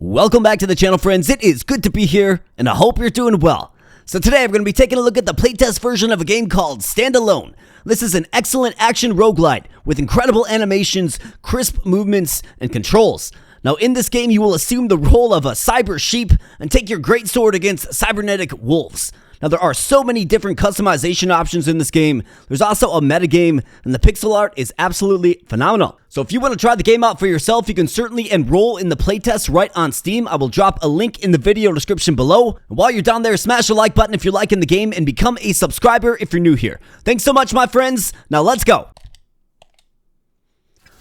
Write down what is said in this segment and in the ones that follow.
Welcome back to the channel, friends. It is good to be here, and I hope you're doing well. So today I'm going to be taking a look at the playtest version of a game called Stand-Alone. This is an excellent action roguelite with incredible animations, crisp movements, and controls. Now in this game you will assume the role of a cyber sheep and take your greatsword against cybernetic wolves. Now there are so many different customization options in this game. There's also a metagame, and the pixel art is absolutely phenomenal. So if you want to try the game out for yourself, you can certainly enroll in the playtest right on Steam. I will drop a link in the video description below. And while you're down there, smash the like button if you're liking the game and become a subscriber if you're new here. Thanks so much, my friends. Now let's go.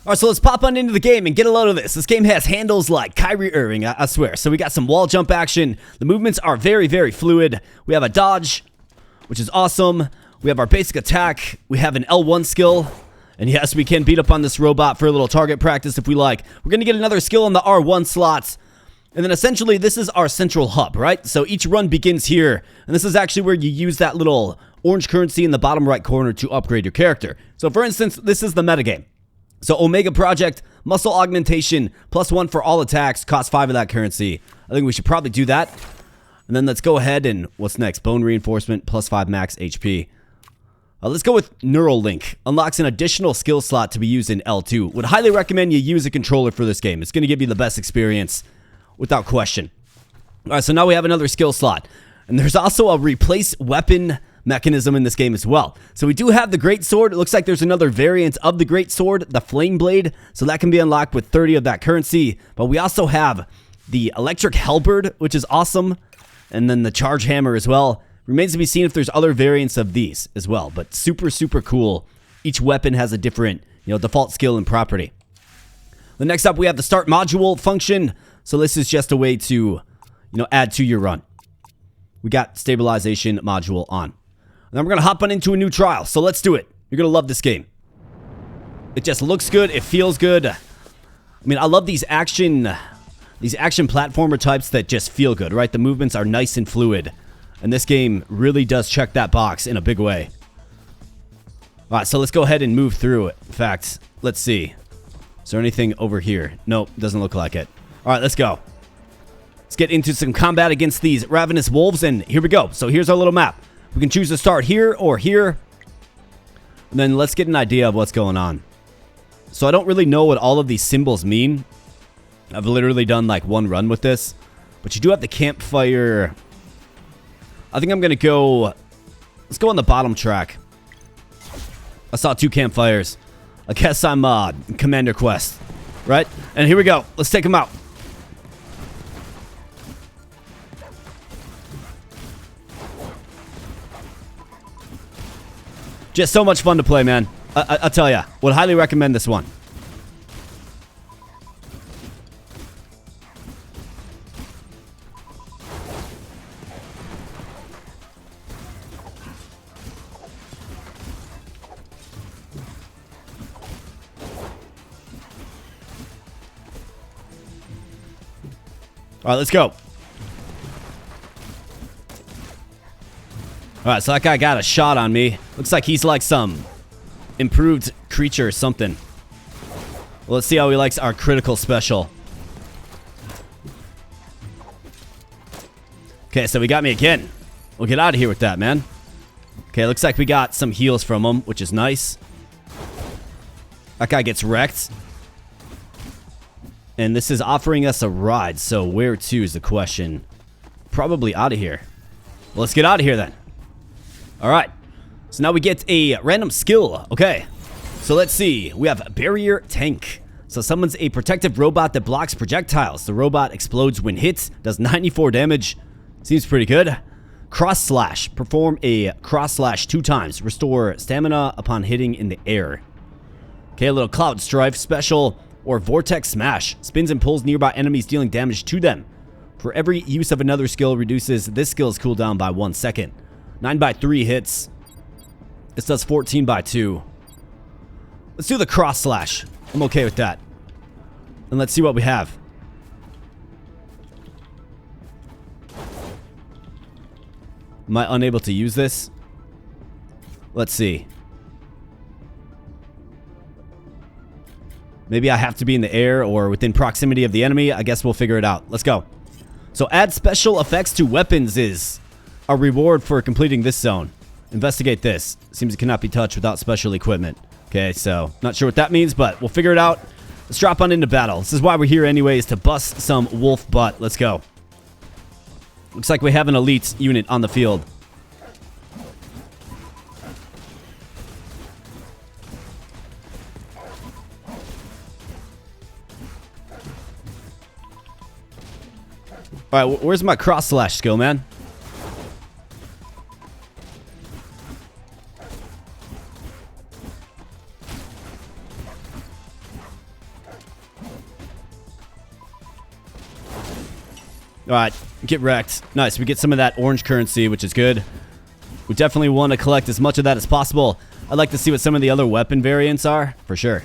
Alright, so let's pop on into the game and get a load of this. This game has handles like Kyrie Irving, I swear. So we got some wall jump action. The movements are very, very fluid. We have a dodge, which is awesome. We have our basic attack. We have an L1 skill. And yes, we can beat up on this robot for a little target practice if we like. We're going to get another skill in the R1 slots. And then essentially, this is our central hub, right? So each run begins here. And this is actually where you use that little orange currency in the bottom right corner to upgrade your character. So for instance, this is the metagame. So Omega Project, muscle augmentation, +1 for all attacks, cost 5 of that currency. I think we should probably do that. And then let's go ahead and, what's next? Bone reinforcement, +5 max HP. Let's go with Neural Link. Unlocks an additional skill slot to be used in L2. Would highly recommend you use a controller for this game. It's going to give you the best experience, without question. Alright, so now we have another skill slot. And there's also a replace weapon mechanism in this game as well. So we do have the greatsword. It looks like there's another variant of the greatsword, the flame blade. So that can be unlocked with 30 of that currency. But we also have the electric halberd, which is awesome. And then the charge hammer as well. Remains to be seen if there's other variants of these as well. But super, super cool. Each weapon has a different, default skill and property. The next up, we have the start module function. So this is just a way to, add to your run. We got stabilization module on. And then we're going to hop on into a new trial. So let's do it. You're going to love this game. It just looks good. It feels good. I mean, I love these action platformer types that just feel good, right? The movements are nice and fluid. And this game really does check that box in a big way. All right, so let's go ahead and move through it. In fact, let's see. Is there anything over here? Nope, doesn't look like it. All right, let's go. Let's get into some combat against these ravenous wolves, and here we go. So here's our little map. We can choose to start here or here. And then let's get an idea of what's going on. So I don't really know what all of these symbols mean. I've literally done like one run with this. But you do have the campfire. I think I'm going to go... Let's go on the bottom track. I saw 2 campfires. I guess I'm Commander Quest. Right? And here we go. Let's take them out. Just so much fun to play, man. I'll tell ya. Would highly recommend this one. Alright, let's go. Alright, so that guy got a shot on me. Looks like he's like some improved creature or something. Well, let's see how he likes our critical special. Okay, so he got me again. We'll get out of here with that, man. Okay, looks like we got some heals from him, which is nice. That guy gets wrecked. And this is offering us a ride, so where to is the question. Probably out of here. Well, let's get out of here then. Alright, so now we get a random skill. Okay, so let's see. We have Barrier Tank. So summons a protective robot that blocks projectiles. The robot explodes when hit, does 94 damage. Seems pretty good. Cross Slash. Perform a cross slash 2 times. Restore stamina upon hitting in the air. Okay, a little Cloud Strife special. Or Vortex Smash. Spins and pulls nearby enemies, dealing damage to them. For every use of another skill, reduces this skill's cooldown by 1 second. 9x3 hits. This does 14x2. Let's do the cross slash. I'm okay with that. And let's see what we have. Am I unable to use this? Let's see. Maybe I have to be in the air or within proximity of the enemy. I guess we'll figure it out. Let's go. So add special effects to weapons is a reward for completing this zone. Investigate this. Seems it cannot be touched without special equipment. Okay, so not sure what that means, but we'll figure it out. Let's drop on into battle. This is why we're here anyways, to bust some wolf butt. Let's go. Looks like we have an elite unit on the field. Alright, where's my cross slash skill, man? Alright, get wrecked. Nice, we get some of that orange currency, which is good. We definitely want to collect as much of that as possible. I'd like to see what some of the other weapon variants are, for sure.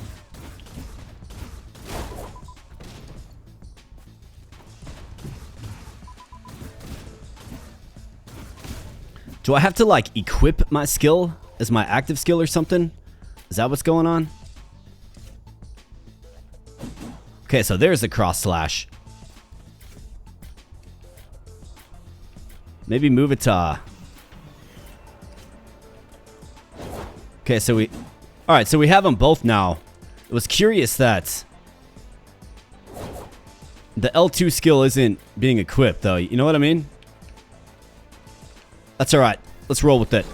Do I have to, like, equip my skill as my active skill or something? Is that what's going on? Okay, so there's the cross slash. Maybe move it to... Okay, so we... Alright, so we have them both now. It was curious that... the L2 skill isn't being equipped, though. You know what I mean? That's alright. Let's roll with it.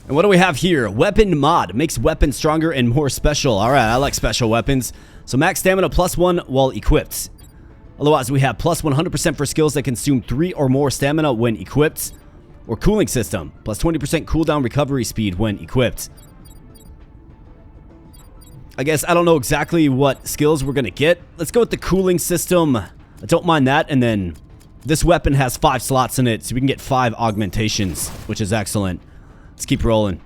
And what do we have here? Weapon mod. Makes weapons stronger and more special. Alright, I like special weapons. So max stamina +1 while equipped. Otherwise, we have +100% for skills that consume 3 or more stamina when equipped. Or cooling system. +20% cooldown recovery speed when equipped. I guess I don't know exactly what skills we're going to get. Let's go with the cooling system. I don't mind that. And then... this weapon has 5 slots in it, so we can get 5 augmentations, which is excellent. Let's keep rolling.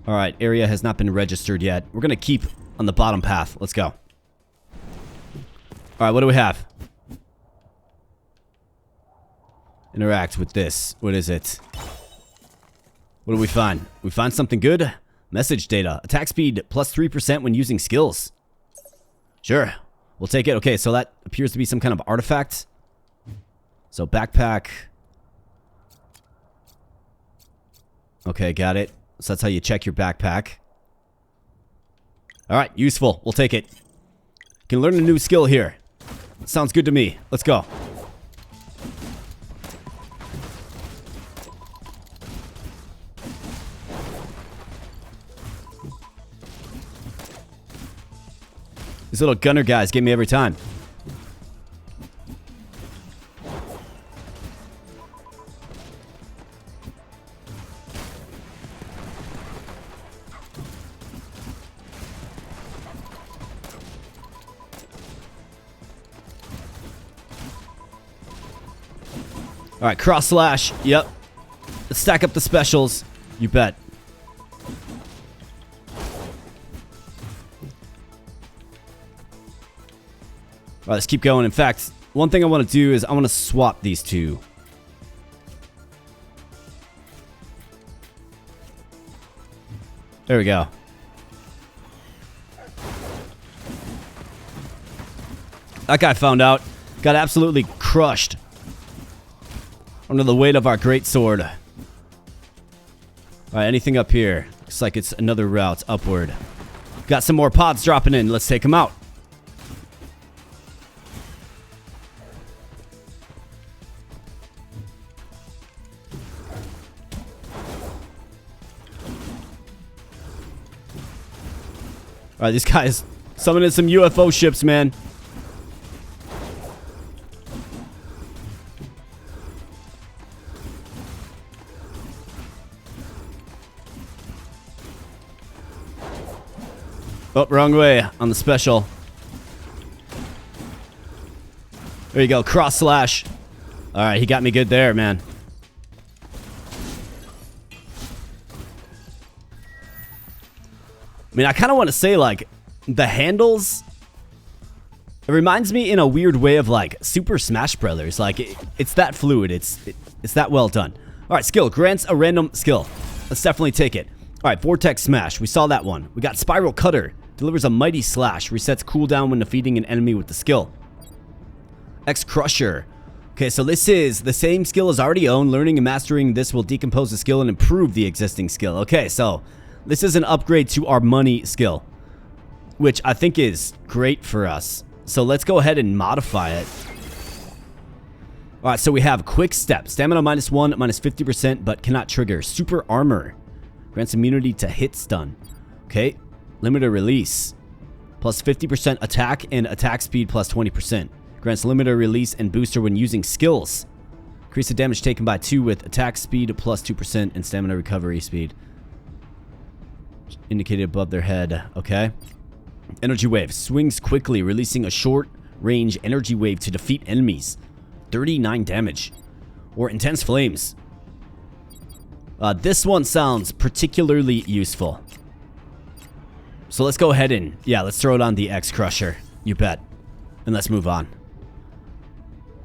Alright, area has not been registered yet. We're going to keep on the bottom path. Let's go. Alright, what do we have? Interact with this. What is it? What do we find? We find something good? Message data. Attack speed +3% when using skills. Sure. We'll take it. Okay, so that appears to be some kind of artifact. So backpack. Okay, got it. So that's how you check your backpack. Alright, useful. We'll take it. Can learn a new skill here. Sounds good to me. Let's go. These little gunner guys get me every time. Alright, cross slash. Yep. Let's stack up the specials. You bet. Alright, let's keep going. In fact, one thing I want to do is I want to swap these two. There we go. That guy found out. Got absolutely crushed under the weight of our greatsword. Alright, anything up here? Looks like it's another route upward. Got some more pods dropping in. Let's take them out. Alright, these guys summoning some UFO ships, man. Oh, wrong way on the special. There you go, cross slash. Alright, he got me good there, man. I mean, I kind of want to say, like, the handles... It reminds me in a weird way of, like, Super Smash Brothers. Like, it's that fluid. It's that well done. Alright, skill. Grants a random skill. Let's definitely take it. Alright, Vortex Smash. We saw that one. We got Spiral Cutter. Delivers a mighty slash. Resets cooldown when defeating an enemy with the skill. X Crusher. Okay, so this is the same skill as already owned. Learning and mastering this will decompose the skill and improve the existing skill. Okay, so this is an upgrade to our money skill, which I think is great for us. So let's go ahead and modify it. Alright, so we have Quick Step. Stamina -1, -50%, but cannot trigger. Super Armor. Grants immunity to hit stun. Okay. Limited Release. Plus 50% attack and attack speed plus 20%. Grants limited release and booster when using skills. Increase the damage taken by 2 with attack speed plus 2% and stamina recovery speed. Indicated above their head. Okay. Energy Wave. Swings quickly, releasing a short-range energy wave to defeat enemies. 39 damage. Or Intense Flames. This one sounds particularly useful. So let's go ahead and, yeah, let's throw it on the X Crusher. You bet. And let's move on.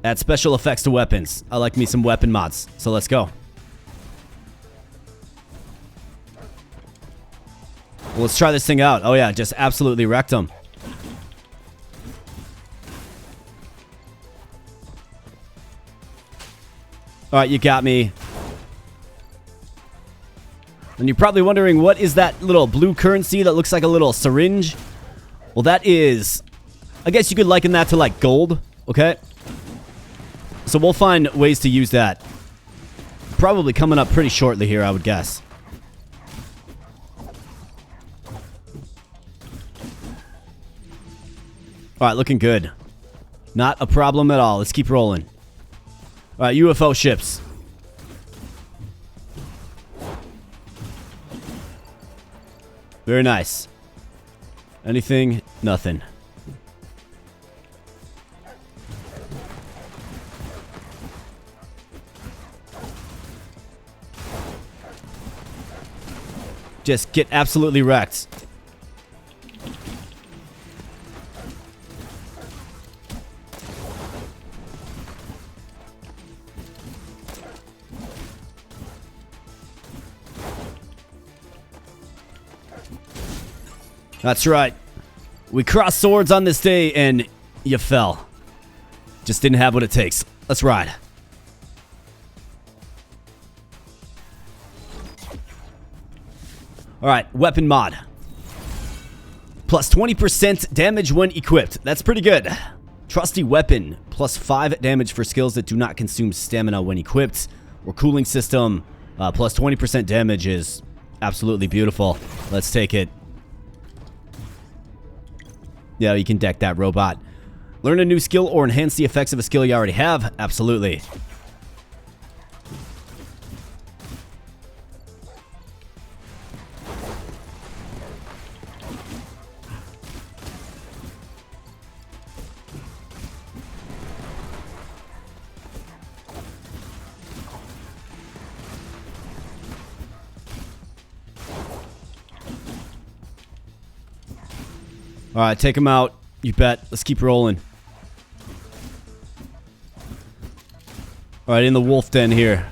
Add special effects to weapons. I like me some weapon mods. So let's go. Well, let's try this thing out. Oh yeah, just absolutely wrecked him. Alright, you got me. And you're probably wondering, what is that little blue currency that looks like a little syringe? Well, that is... I guess you could liken that to, like, gold, okay? So we'll find ways to use that. Probably coming up pretty shortly here, I would guess. Alright, looking good. Not a problem at all. Let's keep rolling. Alright, UFO ships. Very nice. Anything? Nothing. Just get absolutely wrecked. That's right. We crossed swords on this day and you fell. Just didn't have what it takes. Let's ride. Alright, weapon mod. Plus 20% damage when equipped. That's pretty good. Trusty weapon. Plus 5 damage for skills that do not consume stamina when equipped. Or cooling system. Plus 20% damage is absolutely beautiful. Let's take it. Yeah, you can deck that robot. Learn a new skill or enhance the effects of a skill you already have? Absolutely. Alright, take him out. You bet. Let's keep rolling. Alright, in the wolf den here.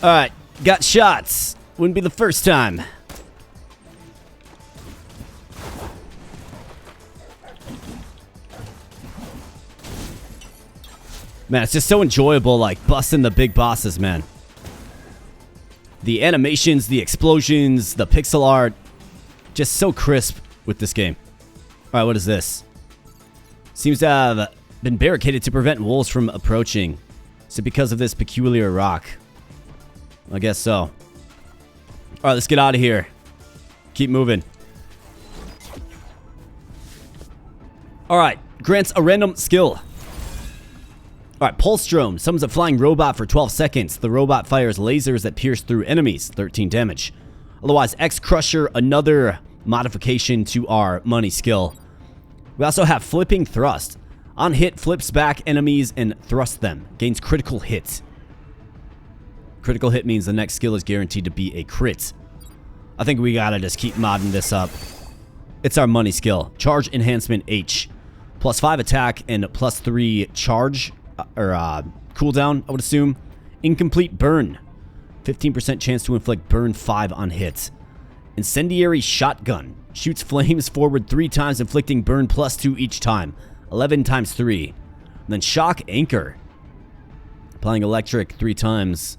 Alright, got shots. Wouldn't be the first time. Man, it's just so enjoyable, like, busting the big bosses, man. The animations, the explosions, the pixel art. Just so crisp with this game. Alright, what is this? Seems to have been barricaded to prevent wolves from approaching. Is it because of this peculiar rock? I guess so. Alright, let's get out of here. Keep moving. Alright, grants a random skill. Alright, Pulse Drone. Summons a flying robot for 12 seconds. The robot fires lasers that pierce through enemies. 13 damage. Otherwise, X Crusher, another modification to our money skill. We also have Flipping Thrust. On hit, flips back enemies and thrusts them. Gains critical hit. Critical hit means the next skill is guaranteed to be a crit. I think we gotta just keep modding this up. It's our money skill. Charge enhancement H. +5 attack and +3 charge, or cooldown, I would assume. Incomplete burn. 15% chance to inflict burn 5 on hits. Incendiary shotgun. Shoots flames forward 3 times, inflicting burn +2 each time. 11 times 3. And then shock anchor. Applying electric 3 times.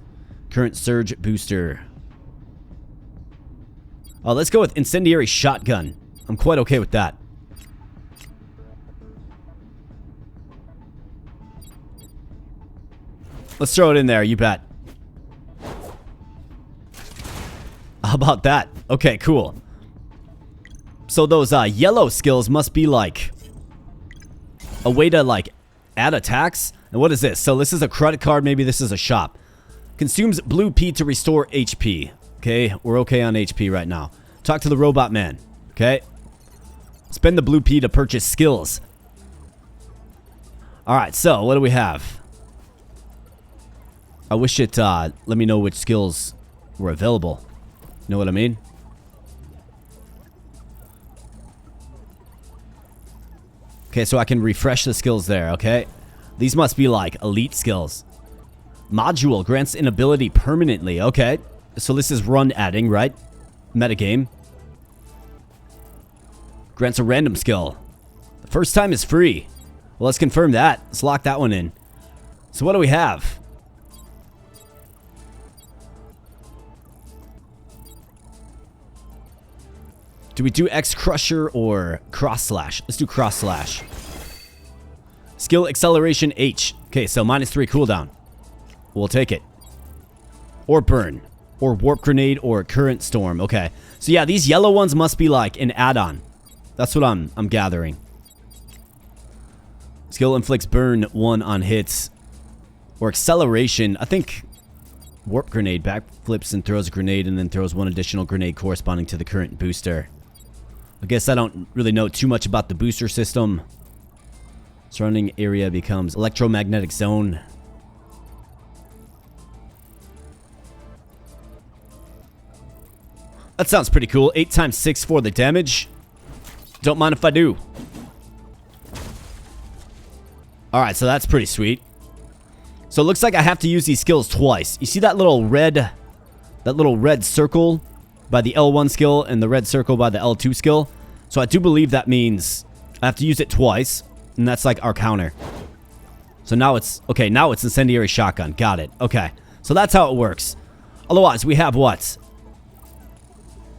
Current surge booster. Oh, let's go with incendiary shotgun. I'm quite okay with that. Let's throw it in there, you bet. How about that? Okay, cool. So those yellow skills must be like a way to like add attacks. And what is this? So this is a credit card. Maybe this is a shop. Consumes blue P to restore HP. Okay, we're okay on HP right now. Talk to the robot man. Okay. Spend the blue P to purchase skills. Alright, so what do we have? I wish it let me know which skills were available. You know what I mean? Okay, so I can refresh the skills there, okay? These must be like elite skills. Module grants an ability permanently, okay. So this is run adding, right? Metagame. Grants a random skill. The first time is free. Well, let's confirm that. Let's lock that one in. So what do we have? Do we do X Crusher or Cross Slash? Let's do Cross Slash. Skill Acceleration H. Okay, so -3 cooldown. We'll take it. Or Burn. Or Warp Grenade or Current Storm. Okay. So yeah, these yellow ones must be like an add-on. That's what I'm gathering. Skill inflicts burn 1 on hits. Or acceleration. I think Warp Grenade backflips and throws a grenade and then throws 1 additional grenade corresponding to the current booster. I guess I don't really know too much about the booster system. Surrounding area becomes electromagnetic zone. That sounds pretty cool. 8 times 6 for the damage. Don't mind if I do. Alright, so that's pretty sweet. So it looks like I have to use these skills twice. You see that little red circle by the L1 skill and the red circle by the L2 skill? So I do believe that means I have to use it twice, and that's like our counter. So now it's, okay, now it's incendiary shotgun. Got it. Okay. So that's how it works. Otherwise, we have what?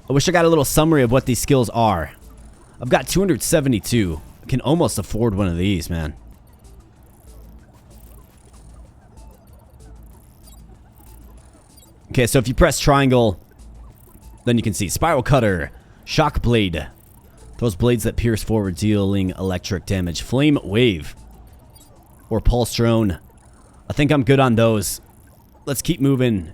I wish I got a little summary of what these skills are. I've got 272. I can almost afford one of these, man. Okay, so if you press triangle, then you can see Spiral Cutter, Shock Blade. Those blades that pierce forward, dealing electric damage. Flame Wave. Or Pulse Drone. I think I'm good on those. Let's keep moving.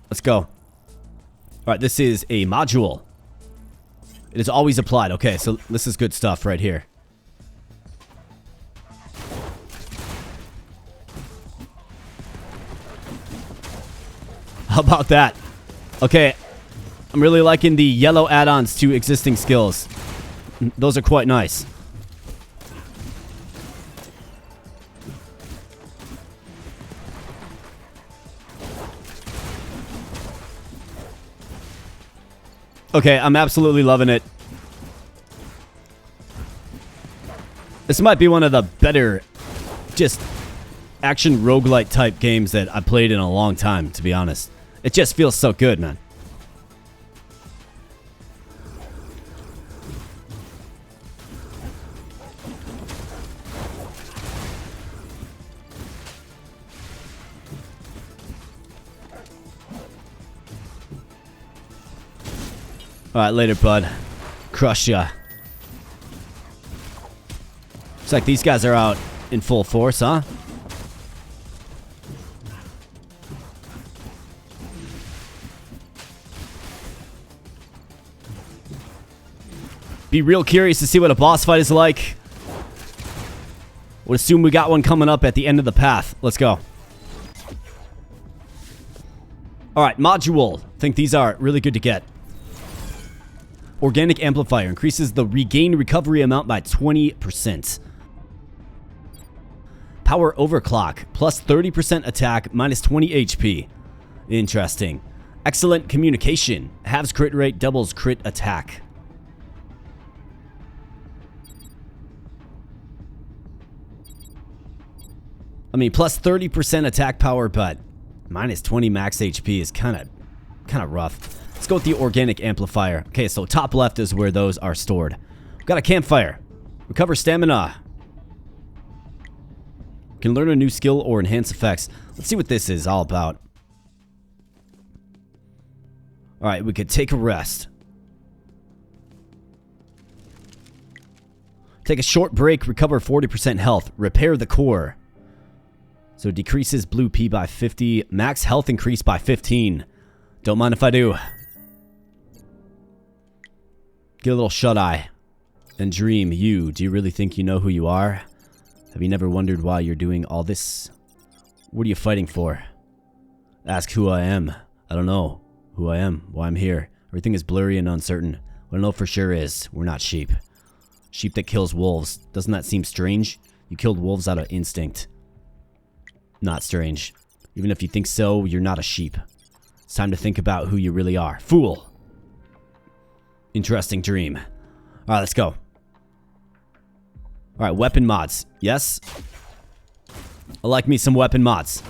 Let's go. Alright, this is a module. It is always applied. Okay, so this is good stuff right here. How about that? Okay, I'm really liking the yellow add-ons to existing skills. Those are quite nice. Okay, I'm absolutely loving it. This might be one of the better just action roguelite type games that I played in a long time, to be honest. It just feels so good, man. Alright, later, bud. Crush ya. Looks like these guys are out in full force, huh? Be real curious to see what a boss fight is like. Would assume we got one coming up at the end of the path. Let's go. Alright, module. I think these are really good to get. Organic amplifier increases the regain recovery amount by 20%. Power overclock, plus 30% attack, minus 20 HP. Interesting. Excellent communication, halves crit rate, doubles crit attack. I mean, plus 30% attack power, but minus 20 max HP is kind of rough. Let's go with the organic amplifier. Okay, so top left is where those are stored. We've got a campfire. Recover stamina. Can learn a new skill or enhance effects. Let's see what this is all about. Alright, we could take a rest. Take a short break, recover 40% health. Repair the core. So decreases blue P by 50. Max health increase by 15. Don't mind if I do. Get a little shut-eye. And dream, do you really think you know who you are? Have you never wondered why you're doing all this? What are you fighting for? Ask who I am. I don't know who I am, why I'm here. Everything is blurry and uncertain. What I know for sure is, we're not sheep. Sheep that kills wolves. Doesn't that seem strange? You killed wolves out of instinct. Not strange. Even if you think so, you're not a sheep. It's time to think about who you really are. Fool! Interesting dream. Alright, let's go. Alright, weapon mods. Yes? I like me some weapon mods.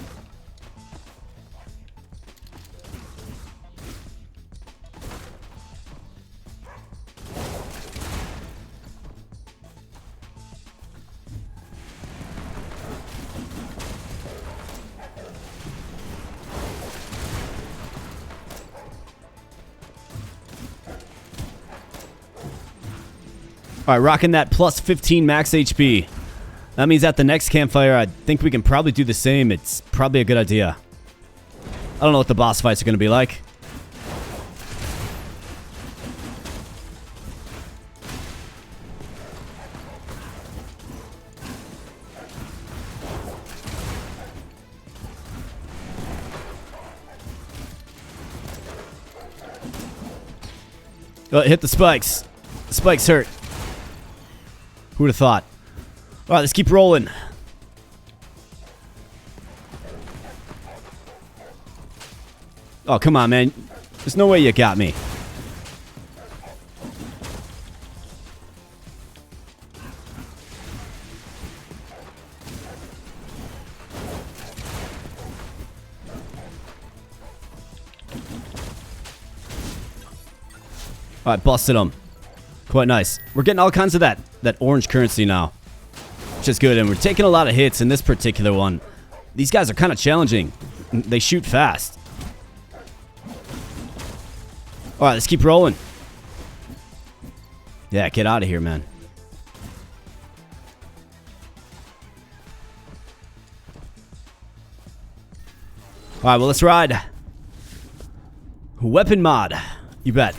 Alright, rocking that plus 15 max HP. That means at the next campfire, I think we can probably do the same. It's probably a good idea. I don't know what the boss fights are going to be like. Oh, it hit the spikes. The spikes hurt. Who would have thought? Alright, let's keep rolling. Oh, come on, man. There's no way you got me. Alright, busted him. Quite nice. We're getting all kinds of that orange currency now, which is good, and we're taking a lot of hits in this particular one. These guys are kind of challenging. They shoot fast. Alright, let's keep rolling. Yeah, get out of here, man. Alright, well, let's ride. Weapon mod. You bet.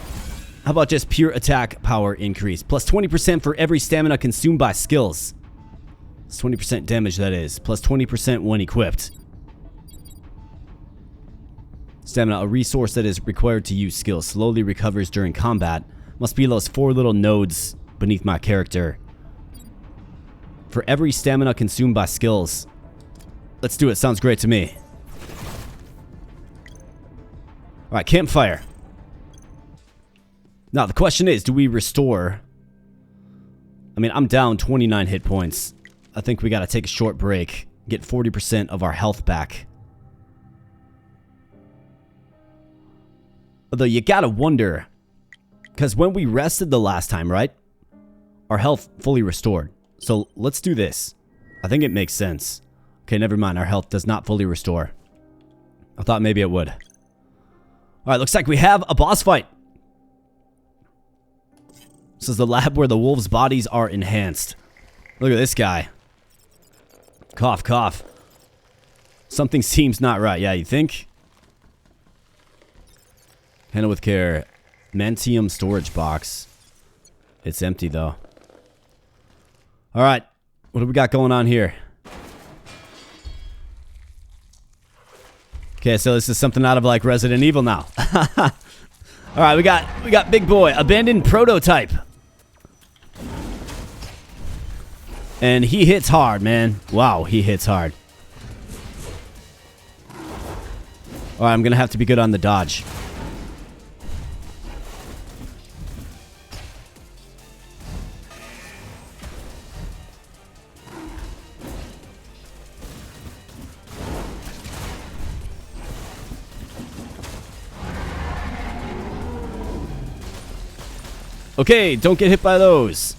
How about just pure attack power increase? Plus 20% for every stamina consumed by skills. It's 20% damage, that is. Plus 20% when equipped. Stamina, a resource that is required to use skills. Slowly recovers during combat. Must be those 4 little nodes beneath my character. For every stamina consumed by skills. Let's do it. Sounds great to me. Alright, campfire. Now, the question is, do we restore? I mean, I'm down 29 hit points. I think we gotta take a short break. Get 40% of our health back. Although, you gotta wonder. Because when we rested the last time, right? Our health fully restored. So, let's do this. I think it makes sense. Okay, never mind. Our health does not fully restore. I thought maybe it would. Alright, looks like we have a boss fight. This is the lab where the wolves' bodies are enhanced. Look at this guy. Cough, cough. Something seems not right. Yeah, you think? Handle with care. Mantium storage box. It's empty, though. Alright. What do we got going on here? Okay, so this is something out of like Resident Evil now. All right, we got big boy, abandoned prototype. And he hits hard, man. Wow, he hits hard. All right, I'm going to have to be good on the dodge. Okay, don't get hit by those.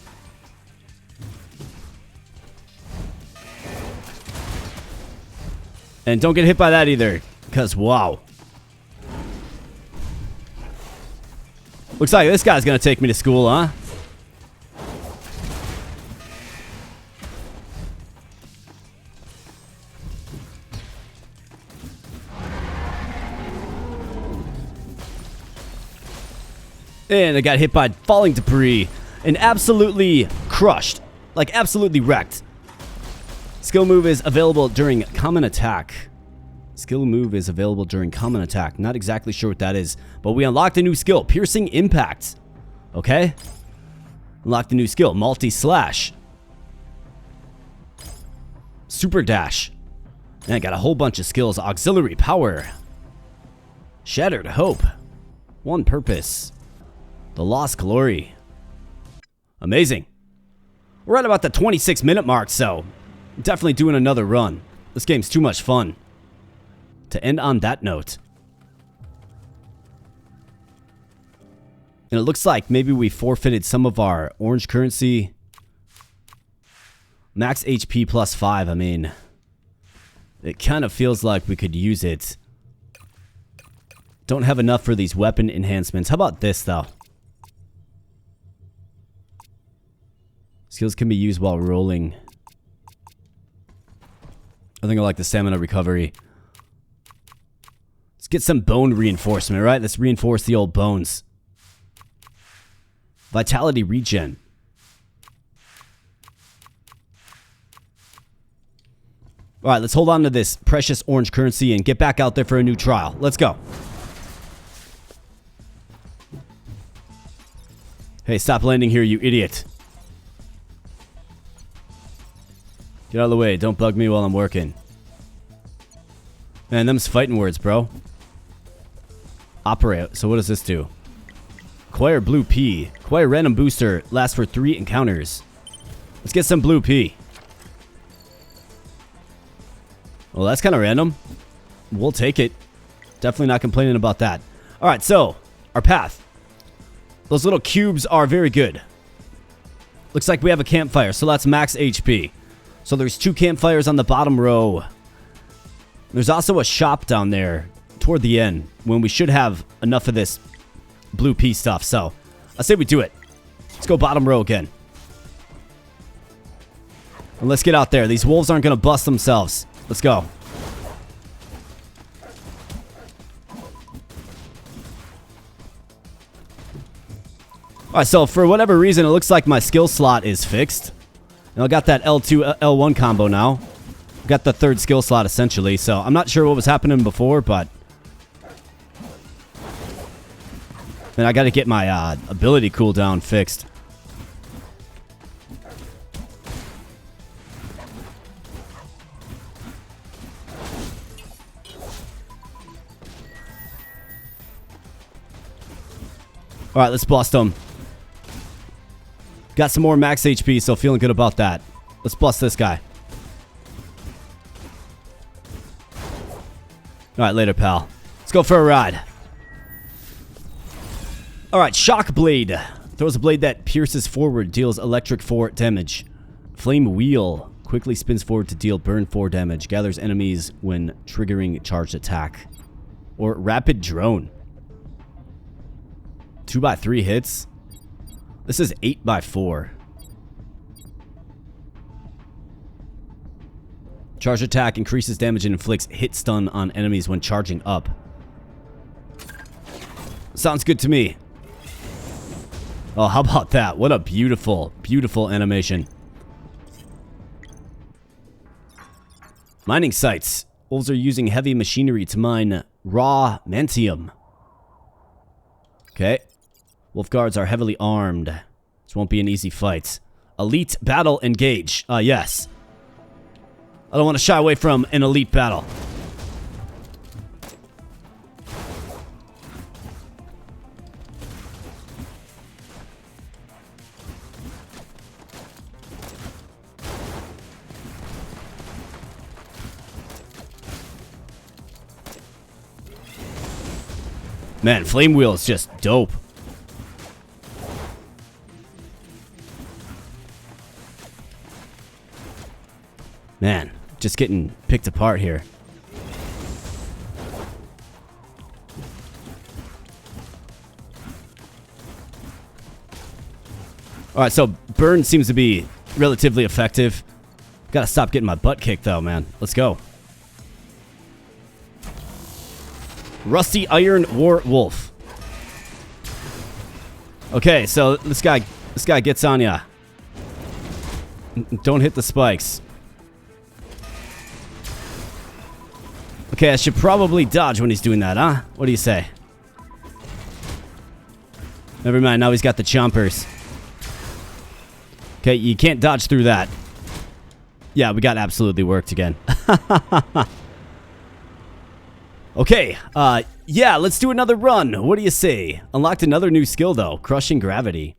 And don't get hit by that either, because wow. Looks like this guy's gonna take me to school, huh? And I got hit by falling debris and absolutely crushed. Like absolutely wrecked. Skill move is available during common attack. Skill move is available during common attack. Not exactly sure what that is, but we unlocked a new skill, piercing impact. Okay? Unlocked a new skill, multi-slash. Super dash. And I got a whole bunch of skills. Auxiliary power. Shattered hope. One purpose. The Lost Glory. Amazing. We're at about the 26-minute mark, so definitely doing another run. This game's too much fun. To end on that note. And it looks like maybe we forfeited some of our orange currency. Max HP plus 5, I mean. It kind of feels like we could use it. Don't have enough for these weapon enhancements. How about this, though? Skills can be used while rolling. I think I like the stamina recovery. Let's get some bone reinforcement, right? Let's reinforce the old bones. Vitality regen. Alright, let's hold on to this precious orange currency and get back out there for a new trial. Let's go. Hey, stop landing here, you idiot. Get out of the way. Don't bug me while I'm working. Man, them's fighting words, bro. Operate. So what does this do? Acquire blue P. Acquire random booster. Lasts for 3 encounters. Let's get some blue P. Well, that's kind of random. We'll take it. Definitely not complaining about that. Alright, so, our path. Those little cubes are very good. Looks like we have a campfire, so that's max HP. So there's 2 campfires on the bottom row. There's also a shop down there toward the end when we should have enough of this blue pea stuff. So I say we do it. Let's go bottom row again. And let's get out there. These wolves aren't going to bust themselves. Let's go. Alright, so for whatever reason, it looks like my skill slot is fixed. And I got that L2, L1 combo now. Got the 3rd skill slot, essentially. So I'm not sure what was happening before, but... Man, I got to get my ability cooldown fixed. Alright, let's bust them. Got some more max HP, so feeling good about that. Let's bust this guy. Alright, later, pal. Let's go for a ride. Alright, Shock Blade. Throws a blade that pierces forward, deals electric 4 damage. Flame Wheel. Quickly spins forward to deal burn 4 damage. Gathers enemies when triggering charged attack. Or Rapid Drone. 2x3 hits. This is 8x4. Charge attack increases damage and inflicts hit stun on enemies when charging up. Sounds good to me. Oh, how about that? What a beautiful, beautiful animation. Mining sites. Wolves are using heavy machinery to mine raw mantium. Okay. Wolf guards are heavily armed. This won't be an easy fight. Elite battle engage. Yes. I don't want to shy away from an elite battle. Man, Flame Wheel is just dope. Man, just getting picked apart here. Alright, so burn seems to be relatively effective. Gotta stop getting my butt kicked though, man. Let's go. Rusty Iron War Wolf. Okay, so this guy gets on ya. Don't hit the spikes. Okay, I should probably dodge when he's doing that, huh? What do you say? Never mind, now he's got the chompers. Okay, you can't dodge through that. Yeah, we got absolutely worked again. Okay, yeah, let's do another run. What do you say? Unlocked another new skill, though. Crushing Gravity.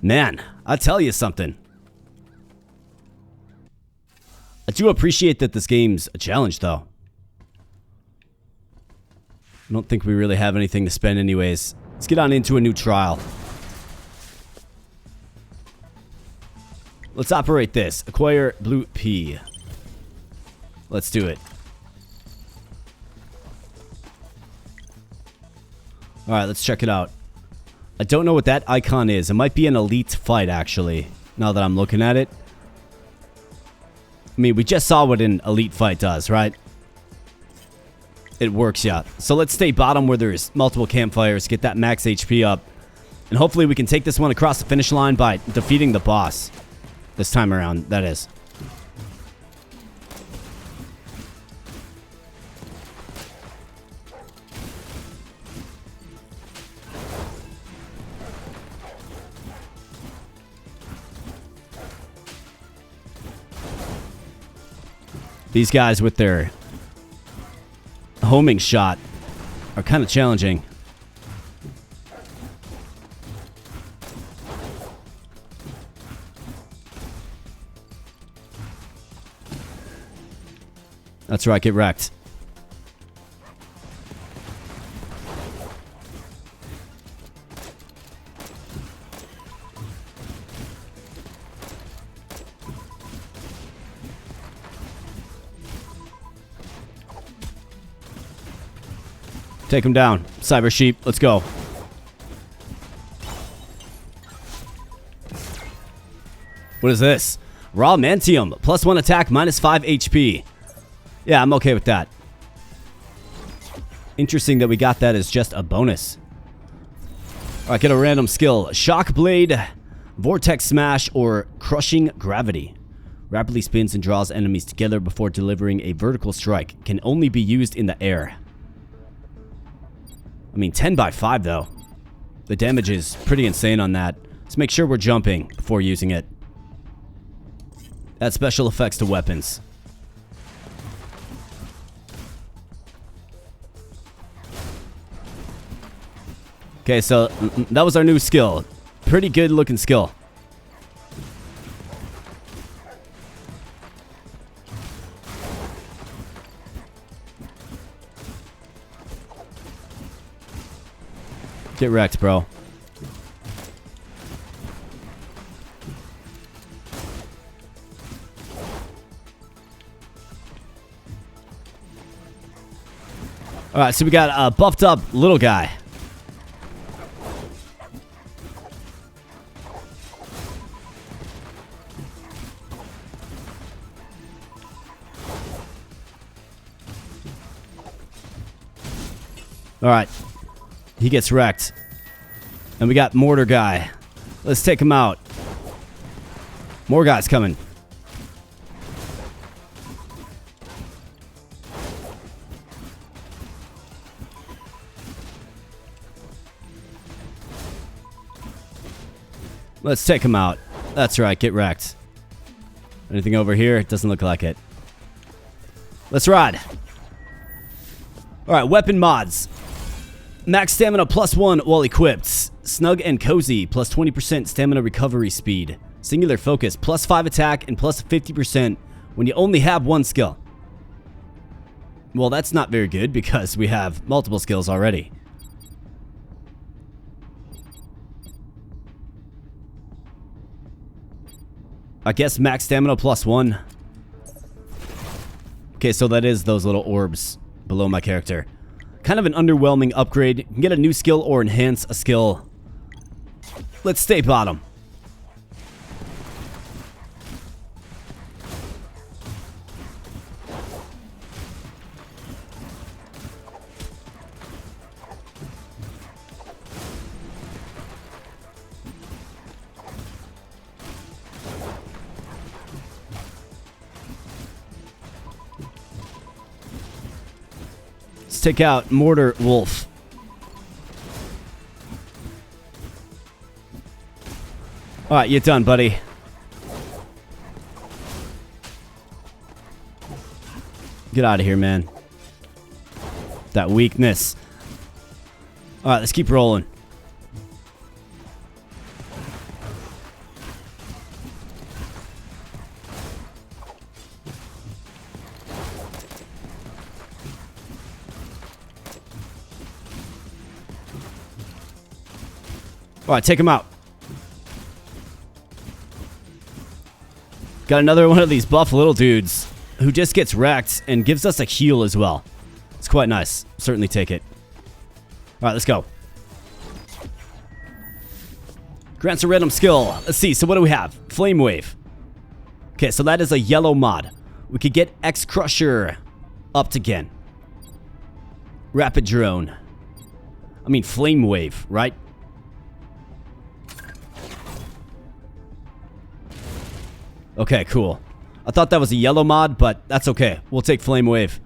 Man, I'll tell you something. I do appreciate that this game's a challenge, though. I don't think we really have anything to spend anyways. Let's get on into a new trial. Let's operate this. Acquire Blue P. Let's do it. Alright, let's check it out. I don't know what that icon is. It might be an elite fight, actually, now that I'm looking at it. I mean, we just saw what an elite fight does, right? It works, yeah. So let's stay bottom where there's multiple campfires, get that max HP up, and hopefully we can take this one across the finish line by defeating the boss. This time around, that is. These guys with their homing shot are kind of challenging. That's right, get wrecked. Take him down. Cyber Sheep, let's go. What is this? Raw Mantium. +1 attack, -5 HP. Yeah, I'm okay with that. Interesting that we got that as just a bonus. Alright, get a random skill. Shock Blade, Vortex Smash, or Crushing Gravity. Rapidly spins and draws enemies together before delivering a vertical strike. Can only be used in the air. I mean, 10 by 5 though. The damage is pretty insane on that. Let's make sure we're jumping before using it. Add special effects to weapons. Okay, so that was our new skill. Pretty good looking skill. Get wrecked, bro. Alright, so we got a buffed up little guy. Alright. He gets wrecked. And we got Mortar Guy. Let's take him out. More guys coming. Let's take him out. That's right, get wrecked. Anything over here? It doesn't look like it. Let's ride. Alright, weapon mods. Max stamina +1 while equipped. Snug and cozy, plus 20% stamina recovery speed. Singular focus, plus 5 attack and plus 50% when you only have one skill. Well, that's not very good because we have multiple skills already. I guess max stamina +1. Okay, so that is those little orbs below my character. Kind of an underwhelming upgrade. You can get a new skill or enhance a skill. Let's stay bottom. Let's take out Mortar Wolf. Alright, you're done, buddy. Get out of here, man. That weakness. Alright, let's keep rolling. Alright, take him out. Got another one of these buff little dudes who just gets wrecked and gives us a heal as well. It's quite nice. Certainly take it. Alright, let's go. Grants a random skill. Let's see, so what do we have? Flame Wave. Okay, so that is a yellow mod. We could get X Crusher upped again. Rapid Drone. I mean, Flame Wave, right? Okay, cool. I thought that was a yellow mod, but that's okay. We'll take Flame Wave.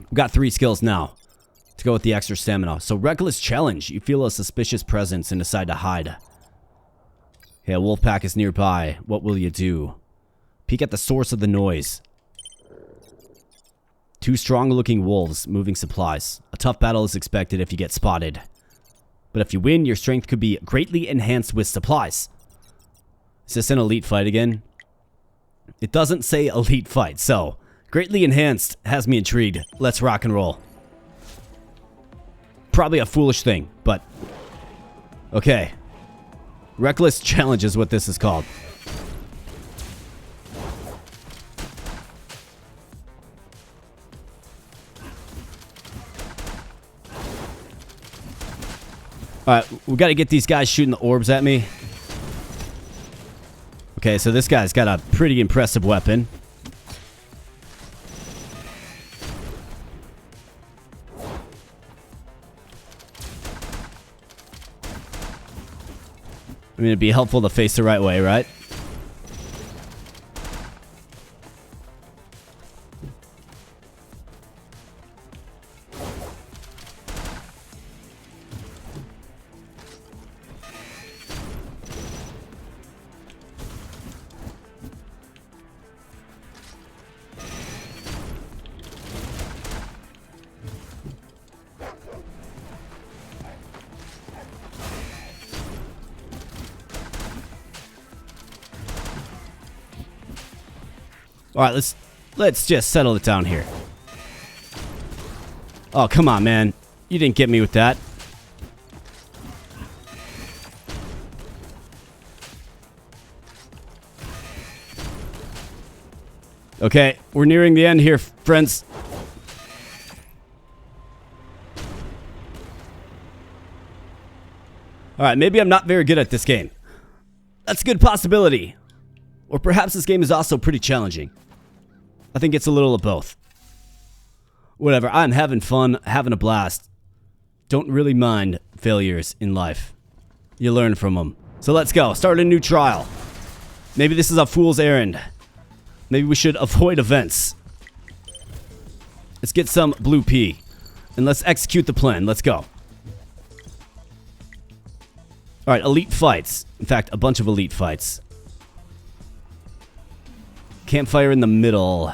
We've got 3 skills now to go with the extra stamina. So, Reckless Challenge. You feel a suspicious presence and decide to hide. Hey, a wolf pack is nearby. What will you do? Peek at the source of the noise. 2 strong-looking wolves moving supplies. A tough battle is expected if you get spotted. But if you win, your strength could be greatly enhanced with supplies. Is this an elite fight again? It doesn't say elite fight, so greatly enhanced has me intrigued. Let's rock and roll. Probably a foolish thing, but okay. Reckless Challenge is what this is called. Alright, we gotta get these guys shooting the orbs at me. Okay, so this guy's got a pretty impressive weapon. I mean, it'd be helpful to face the right way, right? Alright, let's just settle it down here. Oh, come on, man. You didn't get me with that. Okay, we're nearing the end here, friends. Alright, maybe I'm not very good at this game. That's a good possibility. Or perhaps this game is also pretty challenging. I think it's a little of both. Whatever, I'm having fun, having a blast. Don't really mind failures in life. You learn from them. So let's go, start a new trial. Maybe this is a fool's errand. Maybe we should avoid events. Let's get some blue pea. And let's execute the plan, let's go. Alright, elite fights. In fact, a bunch of elite fights. Campfire in the middle.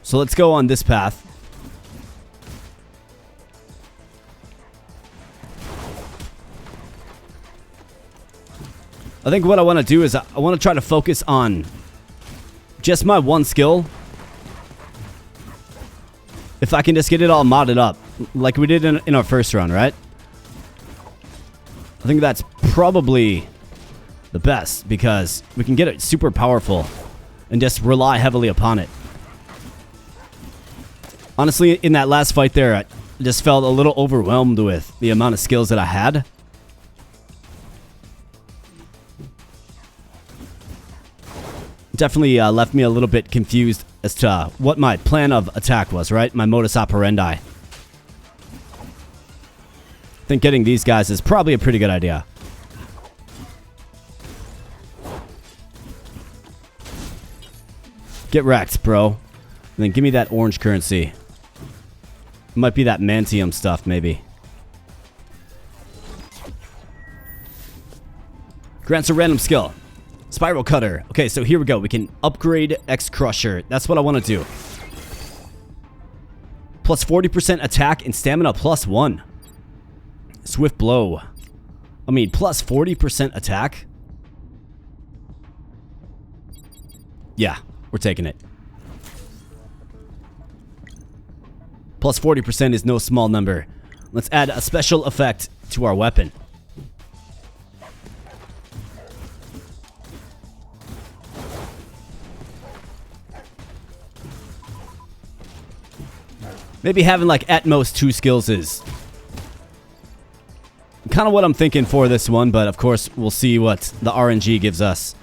So let's go on this path. I think what I want to do is I want to try to focus on just my one skill. If I can just get it all modded up, like we did in our first run, right? I think that's probably the best, because we can get it super powerful and just rely heavily upon it. Honestly, in that last fight there, I just felt a little overwhelmed with the amount of skills that I had. Definitely left me a little bit confused as to what my plan of attack was, right? My modus operandi. I think getting these guys is probably a pretty good idea. Get wrecked, bro. And then give me that orange currency. It might be that Mantium stuff, maybe. Grants a random skill. Spiral Cutter. Okay, so here we go. We can upgrade X Crusher. That's what I want to do. Plus 40% attack and stamina plus 1. Swift Blow. I mean, plus 40% attack? Yeah, we're taking it. Plus 40% is no small number. Let's add a special effect to our weapon. Maybe having like at most 2 skills is kind of what I'm thinking for this one, but of course we'll see what the RNG gives us.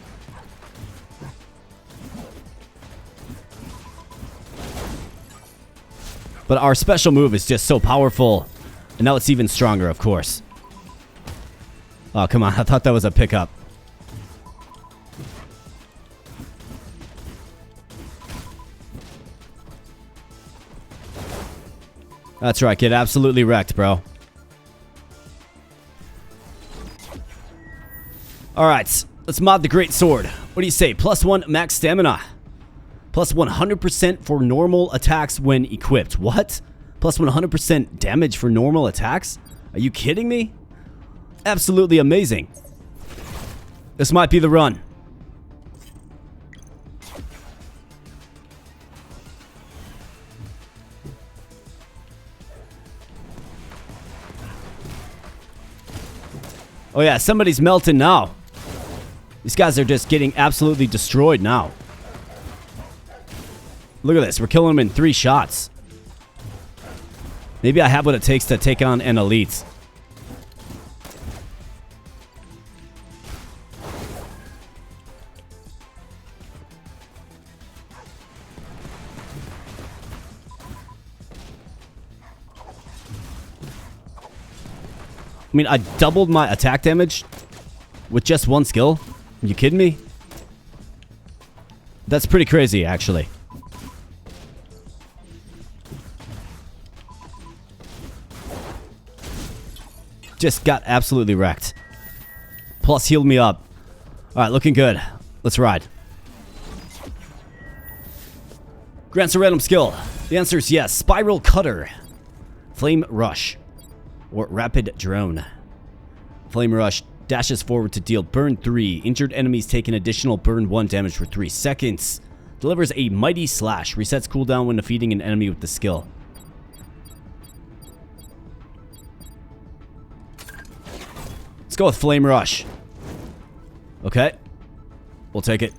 But our special move is just so powerful, and now it's even stronger, of course. Oh, come on, I thought that was a pickup. That's right, get absolutely wrecked, bro. Alright, let's mod the greatsword. What do you say? Plus 1 max stamina. Plus 100% for normal attacks when equipped. What? Plus 100% damage for normal attacks? Are you kidding me? Absolutely amazing. This might be the run. Oh yeah, somebody's melting now. These guys are just getting absolutely destroyed now. Look at this. We're killing them in 3 shots. Maybe I have what it takes to take on an elite. I mean, I doubled my attack damage with just 1 skill. Are you kidding me? That's pretty crazy, actually. Just got absolutely wrecked. Plus healed me up. Alright, looking good. Let's ride. Grants a random skill. The answer is yes. Spiral Cutter. Flame Rush. Or Rapid Drone. Flame Rush dashes forward to deal burn 3. Injured enemies take an additional burn 1 damage for 3 seconds. Delivers a mighty slash. Resets cooldown when defeating an enemy with the skill. Let's go with Flame Rush. Okay. We'll take it.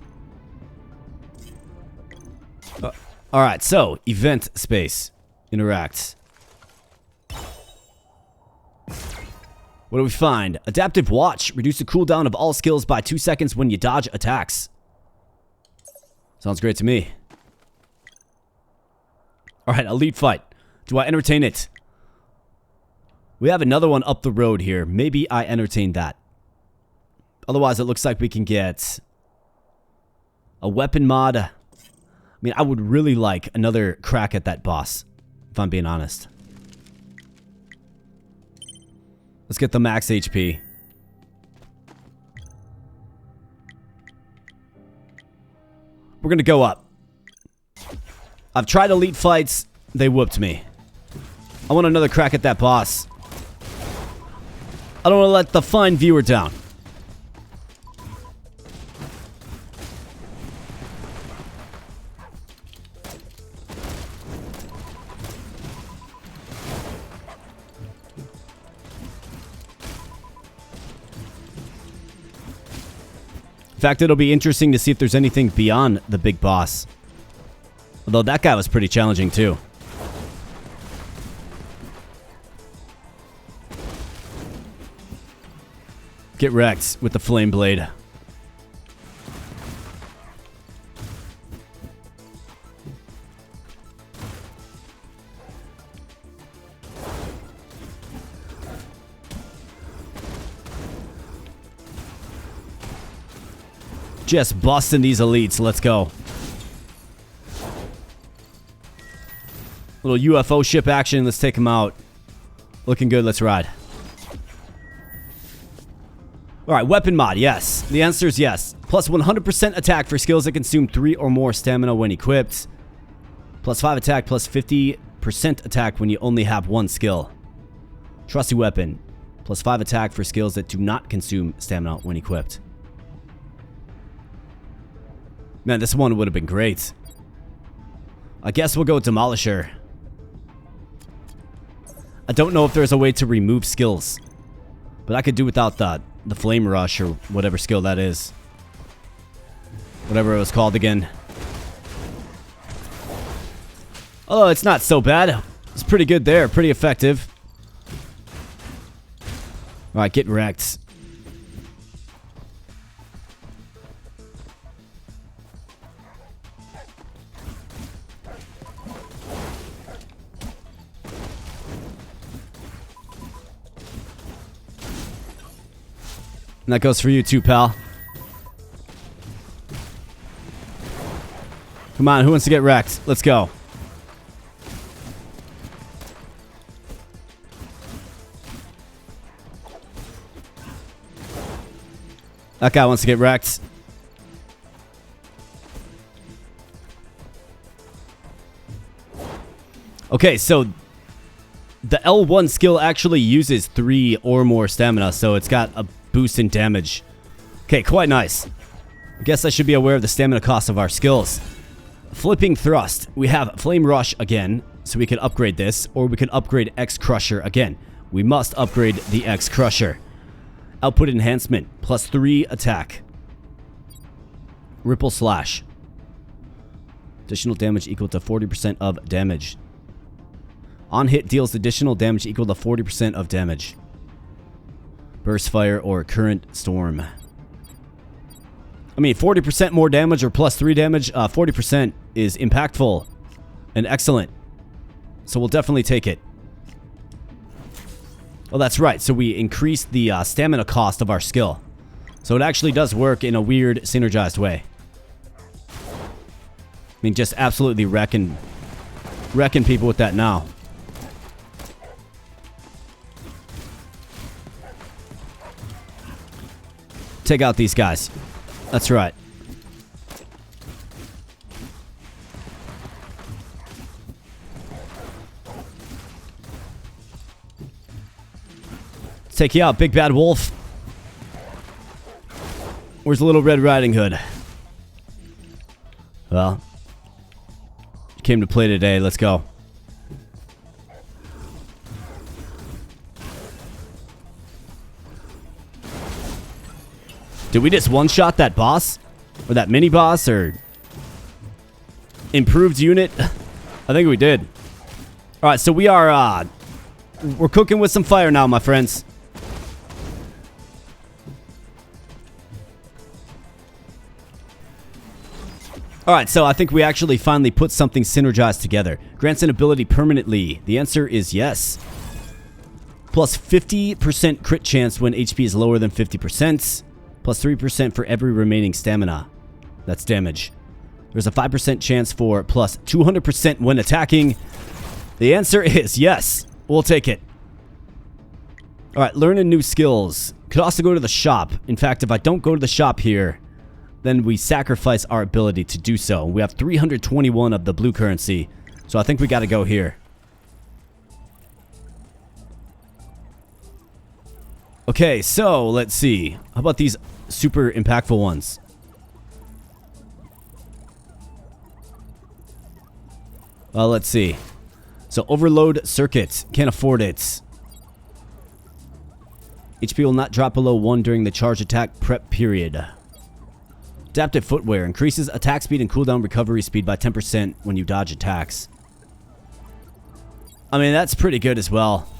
Alright, so event space. Interact. What do we find? Adaptive Watch. Reduce the cooldown of all skills by 2 seconds when you dodge attacks. Sounds great to me. Alright, Elite Fight. Do I entertain it? We have another one up the road here. Maybe I entertain that. Otherwise, it looks like we can get a weapon mod. I mean, I would really like another crack at that boss. if I'm being honest. Let's get the max HP. We're gonna go up. I've tried elite fights. They whooped me. I want another crack at that boss. I don't want to let the fine viewer down. In fact, it'll be interesting to see if there's anything beyond the big boss. Although that guy was pretty challenging too. Get wrecked with the flame blade. Just busting these elites. Let's go. Little UFO ship action. Let's take them out. Looking good. Let's ride. Alright, weapon mod. Yes. The answer is yes. Plus 100% attack for skills that consume 3 or more stamina when equipped. Plus 5 attack. Plus 50% attack when you only have one skill. Trusty weapon. Plus 5 attack for skills that do not consume stamina when equipped. Man, this one would have been great. I guess we'll go Demolisher. I don't know if there's a way to remove skills. But I could do without the Flame Rush or whatever skill that is. Whatever it was called again. Oh, it's not so bad. It's pretty good there. Pretty effective. Alright, get wrecked. And that goes for you too, pal. Come on, who wants to get wrecked? Let's go. That guy wants to get wrecked. Okay, so the L1 skill actually uses 3 or more stamina, so it's got a boost in damage. Okay, quite nice. I guess I should be aware of the stamina cost of our skills. Flipping thrust. We have Flame Rush again, so we can upgrade this, or we can upgrade X Crusher again. We must upgrade the X Crusher. Output enhancement, plus 3 attack. Ripple Slash. Additional damage equal to 40% of damage. On hit deals additional damage equal to 40% of damage. Burst Fire or Current Storm. I mean, 40% more damage or plus 3 damage. 40% is impactful and excellent. So we'll definitely take it. Oh, that's right. So we increase the stamina cost of our skill. So it actually does work in a weird, synergized way. I mean, just absolutely wrecking people with that now. Take out these guys. That's right. Let's take you out, Big Bad Wolf. Where's Little Red Riding Hood? Well, you came to play today. Let's go. Did we just one-shot that boss? Or that mini-boss? Or improved unit? I think we did. Alright, so we are, we're cooking with some fire now, my friends. Alright, so I think we actually finally put something synergized together. Grants an ability permanently. The answer is yes. Plus 50% crit chance when HP is lower than 50%. Plus 3% for every remaining stamina. That's damage. There's a 5% chance for plus 200% when attacking. The answer is yes. We'll take it. Alright, learning new skills. Could also go to the shop. In fact, if I don't go to the shop here, then we sacrifice our ability to do so. We have 321 of the blue currency, so I think we gotta go here. Okay, so let's see. How about these super impactful ones? Let's see. So overload circuit. Can't afford it. HP will not drop below 1 during the charge attack prep period. Adaptive footwear. Increases attack speed and cooldown recovery speed by 10% when you dodge attacks. I mean, that's pretty good as well.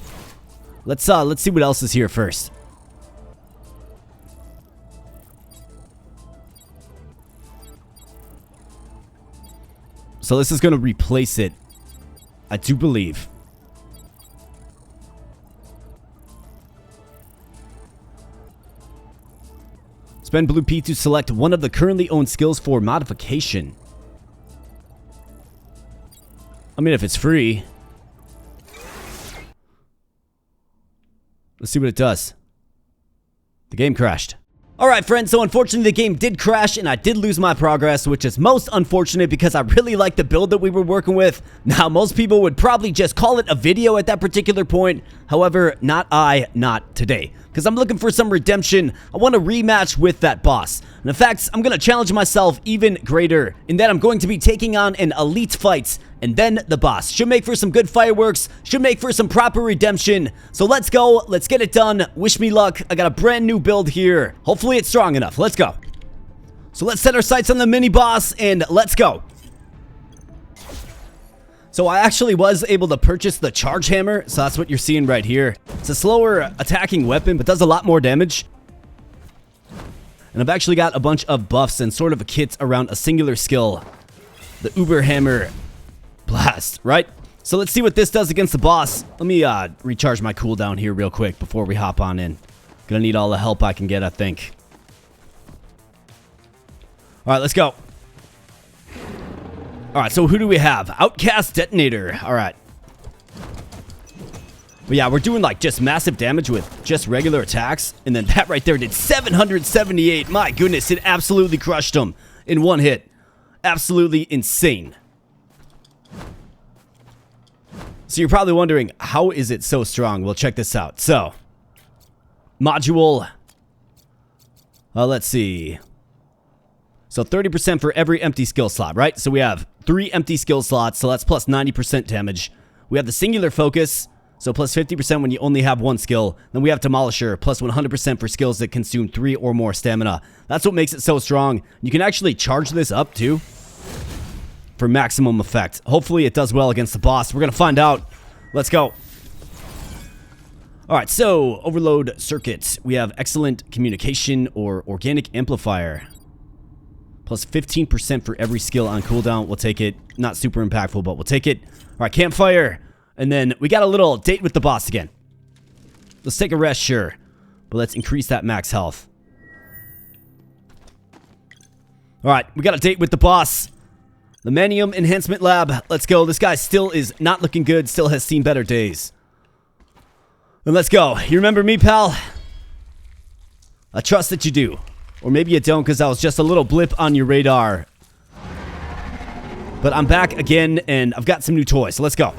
Let's see what else is here first. So this is going to replace it, I do believe. Spend blue P to select one of the currently owned skills for modification. I mean, if it's free. Let's see what it does. The game crashed. Alright friends, so unfortunately the game did crash and I did lose my progress, which is most unfortunate because I really like the build that we were working with. Now, most people would probably just call it a video at that particular point. However, not today. Because I'm looking for some redemption. I want a rematch with that boss. And in fact, I'm going to challenge myself even greater in that I'm going to be taking on an elite fight and then the boss. Should make for some good fireworks. Should make for some proper redemption. So let's go. Let's get it done. Wish me luck. I got a brand new build here. Hopefully it's strong enough. Let's go. So let's set our sights on the mini boss and let's go. So I actually was able to purchase the charge hammer, so that's what you're seeing right here. It's a slower attacking weapon, but does a lot more damage. And I've actually got a bunch of buffs and sort of a kit around a singular skill. The Uber Hammer Blast, right? So let's see what this does against the boss. Let me recharge my cooldown here real quick before we hop on in. Gonna need all the help I can get, I think. Alright, let's go. Alright, so who do we have? Outcast Detonator. Alright. But yeah, we're doing like just massive damage with just regular attacks. And then that right there did 778. My goodness, it absolutely crushed him in one hit. Absolutely insane. So you're probably wondering, how is it so strong? Well, check this out. So, module. Let's see. So 30% for every empty skill slot, right? So we have 3 empty skill slots, so that's plus 90% damage. We have the singular focus, so plus 50% when you only have 1 skill. Then we have Demolisher, plus 100% for skills that consume 3 or more stamina. That's what makes it so strong. You can actually charge this up too for maximum effect. Hopefully it does well against the boss. We're gonna find out. Let's go. Alright, so overload circuit. We have excellent communication or organic amplifier. Plus 15% for every skill on cooldown. We'll take it. Not super impactful, but we'll take it. Alright, campfire. And then we got a little date with the boss again. Let's take a rest, sure. But let's increase that max health. Alright, we got a date with the boss. The Manium Enhancement Lab. Let's go. This guy still is not looking good. Still has seen better days. And let's go. You remember me, pal? I trust that you do. Or maybe you don't, because I was just a little blip on your radar. But I'm back again, and I've got some new toys. So let's go.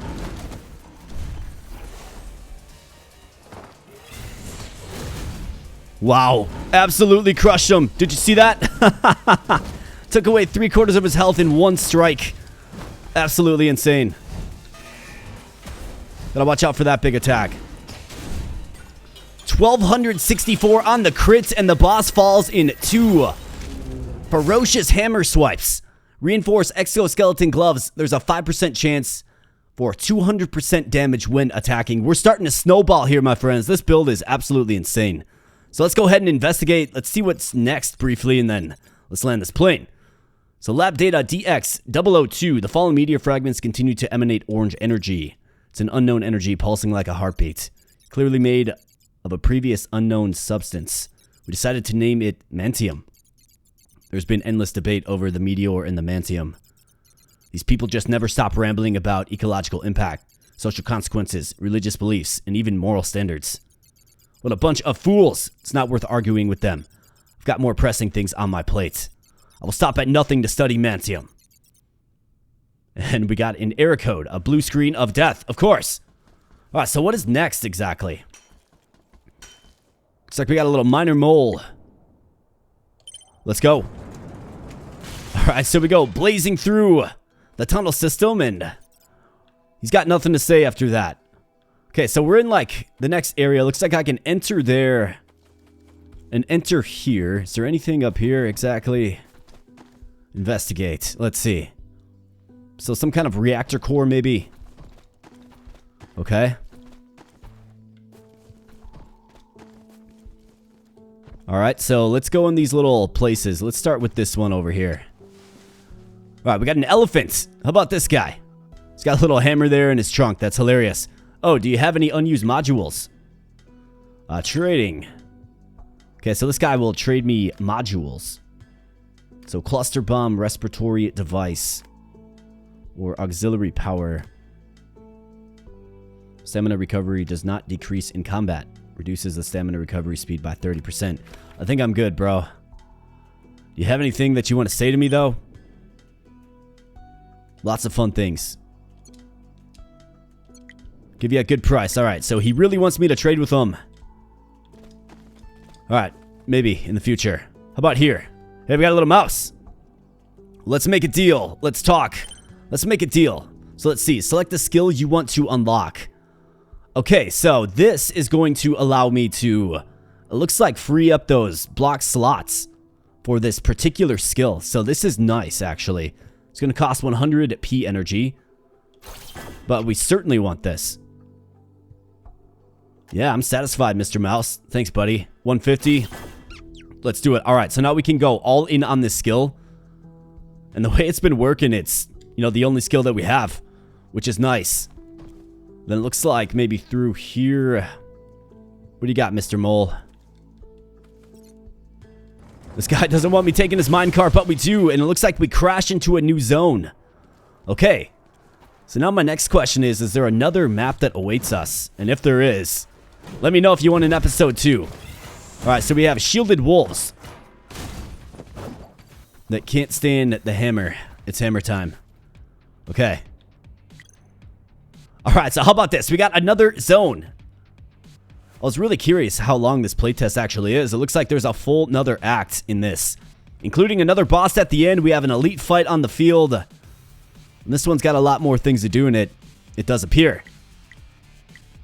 Wow. Absolutely crushed him. Did you see that? Took away 3/4 of his health in one strike. Absolutely insane. Gotta watch out for that big attack. 1264 on the crit, and the boss falls in 2 ferocious hammer swipes. Reinforced exoskeleton gloves. There's a 5% chance for 200% damage when attacking. We're starting to snowball here, my friends. This build is absolutely insane. So let's go ahead and investigate. Let's see what's next briefly, and then let's land this plane. So lab data DX002. The fallen meteor fragments continue to emanate orange energy. It's an unknown energy pulsing like a heartbeat. Clearly made of a previous unknown substance. We decided to name it Mantium. There's been endless debate over the meteor and the Mantium. These people just never stop rambling about ecological impact. social consequences, religious beliefs, and even moral standards. What a bunch of fools. It's not worth arguing with them. I've got more pressing things on my plate. I will stop at nothing to study Mantium. And we got an error code, a blue screen of death, of course. Alright, so what is next exactly? Looks like we got a little minor mole. Let's go. Alright, so we go blazing through the tunnel system, and he's got nothing to say after that. Okay, so we're in like the next area. Looks like I can enter there and enter here. Is there anything up here exactly? Investigate. Let's see. So some kind of reactor core maybe. Okay. Alright, so let's go in these little places. Let's start with this one over here. Alright, we got an elephant. How about this guy? He's got a little hammer there in his trunk. That's hilarious. Oh, do you have any unused modules? Trading. Okay, so this guy will trade me modules. So cluster bomb, respiratory device, or auxiliary power. Stamina recovery does not decrease in combat. Reduces the stamina recovery speed by 30%. I think I'm good, bro. Do you have anything that you want to say to me, though? Lots of fun things. Give you a good price. Alright, so he really wants me to trade with him. Alright, maybe in the future. How about here? Hey, we got a little mouse. Let's make a deal. Let's talk. Let's make a deal. So let's see. Select the skill you want to unlock. Okay, so this is going to allow me to, it looks like, free up those block slots for this particular skill. So this is nice, actually. It's going to cost 100 P energy, but we certainly want this. Yeah, I'm satisfied, Mr. Mouse. Thanks, buddy. 150. Let's do it. All right, so now we can go all in on this skill. And the way it's been working, it's, you know, the only skill that we have, which is nice. Then it looks like maybe through here. What do you got, Mr. Mole? This guy doesn't want me taking his minecart, but we do. And it looks like we crash into a new zone. Okay. So now my next question is there another map that awaits us? And if there is, let me know if you want an episode 2. Alright, so we have shielded wolves that can't stand the hammer. It's hammer time. Okay. Alright, so how about this? We got another zone. I was really curious how long this playtest actually is. It looks like there's a full another act in this, including another boss at the end. We have an elite fight on the field. And this one's got a lot more things to do in it. It does appear.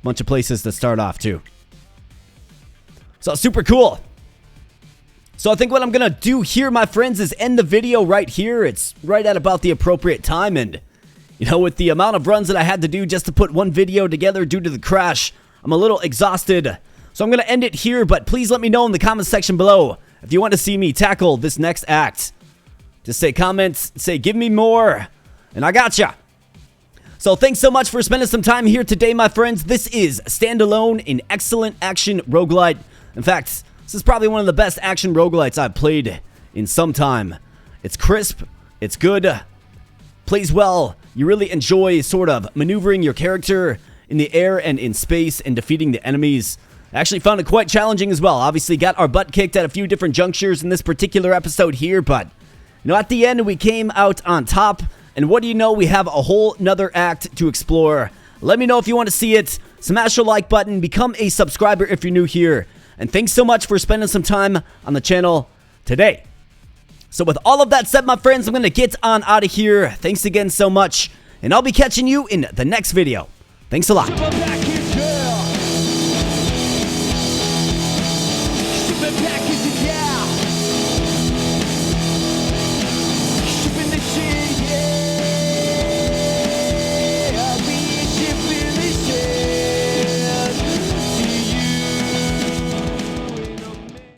Bunch of places to start off too. So super cool. So I think what I'm gonna do here, my friends, is end the video right here. It's right at about the appropriate time, and you know, with the amount of runs that I had to do just to put one video together due to the crash, I'm a little exhausted. So I'm gonna end it here, but please let me know in the comment section below if you want to see me tackle this next act. Just say comments, say give me more, and I gotcha. So thanks so much for spending some time here today, my friends. This is Standalone, an excellent action roguelite. In fact, this is probably one of the best action roguelites I've played in some time. It's crisp, it's good, plays well. You really enjoy sort of maneuvering your character in the air and in space and defeating the enemies. I actually found it quite challenging as well. Obviously got our butt kicked at a few different junctures in this particular episode here, but you know, at the end we came out on top. And what do you know, we have a whole nother act to explore. Let me know if you want to see it. Smash the like button, become a subscriber if you're new here. And thanks so much for spending some time on the channel today. So with all of that said, my friends, I'm going to get on out of here. Thanks again so much. And I'll be catching you in the next video. Thanks a lot.